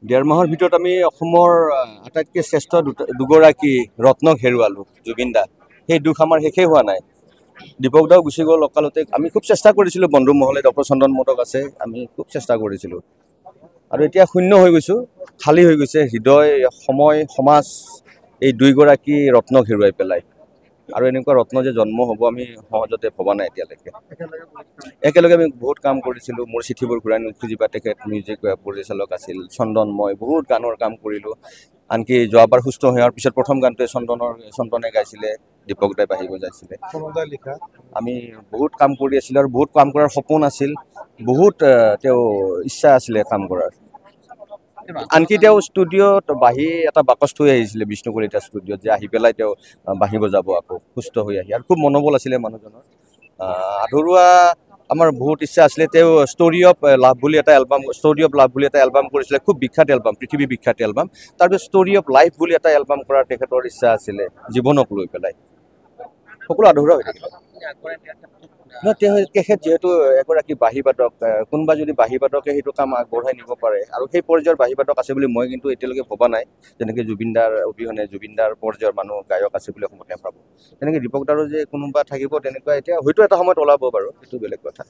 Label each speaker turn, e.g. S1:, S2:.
S1: ডেৰ মাহৰ ভিতৰত আমি অসমৰ আটাইতকৈ শ্ৰেষ্ঠ দুগৰাকী ৰত্নক হেৰুৱালোঁ। জুবিন দা, সেই দুখ আমাৰ শেষেই হোৱা নাই। দীপক দাও গুচি গ'ল অকালতে। আমি খুব চেষ্টা কৰিছিলোঁ, বন্ধু মহলে ডক্টৰ চন্দন মোদক আছে, আমি খুব চেষ্টা কৰিছিলোঁ। আৰু এতিয়া শূন্য হৈ গৈছোঁ, খালী হৈ গৈছে হৃদয়, সময়, সমাজ, এই দুইগৰাকী ৰত্নক হেৰুৱাই পেলাই। আৰু এনেকুৱা ৰত্ন যে জন্ম হ'ব আমি সহজতে ভবা নাই এতিয়ালৈকে। একেলগে আমি বহুত কাম কৰিছিলোঁ। মোৰ চিঠিবোৰ ঘূৰাই নুখুজিবা, তেখেত মিউজিক পৰিচালক আছিল। চন্দন, মই বহুত গানৰ কাম কৰিলোঁ। আনকি যোৱাবাৰ সুস্থ হোৱাৰ পিছত প্ৰথম গানটোৱে চন্দনে গাইছিলে, দীপক দাই বাঢ়ি বজাইছিলে। আমি বহুত কাম কৰি আছিলোঁ আৰু বহুত কাম কৰাৰ সপোন আছিল, বহুত তেওঁ ইচ্ছা আছিলে কাম কৰাৰ। আনকি তেওঁ ষ্টুডিঅ'ত বাঁহী এটা বাকচ থৈ আহিছিলে বিষ্ণু কলিতা ষ্টুডিঅ'ত, যে আহি পেলাই তেওঁ বাঁহী বজাব আকৌ সুস্থ হৈ আহি। আৰু খুব মনোবল আছিলে মানুহজনৰ। আধৰুৱা আমাৰ বহুত ইচ্ছা আছিলে। তেওঁ ষ্টৰি অফ লাভ বুলি এটা এলবাম কৰিছিলে, খুব বিখ্যাত এলবাম, পৃথিৱী বিখ্যাত এলবাম। তাৰপিছত ষ্টৰি অফ লাইফ বুলি এটা এলবাম কৰাৰ তেখেতৰ ইচ্ছা আছিলে, জীৱনক লৈ পেলাই। সকলো আধৰুৱা হৈ থাকিলে। তেখেত যিহেতু এগৰাকী বাঁহী বাদক, কোনোবা যদি বাঁহী বাদকে সেইটো কাম আগবঢ়াই নিব পাৰে, আৰু সেই পৰ্যায়ৰ বাঁহী বাদক আছে বুলি মই কিন্তু এতিয়ালৈকে ভবা নাই। যেনেকৈ জুবিনদাৰ অবিহনে জুবিনদাৰ পৰ্যায়ৰ মানুহ গায়ক আছে বুলি অসমত নাভাবোঁ। তেনেকৈ দীপক দাৰো যে কোনোবা থাকিব তেনেকুৱা, এতিয়া হয়তো এটা সময়ত ওলাব বাৰু, সেইটো বেলেগ কথা।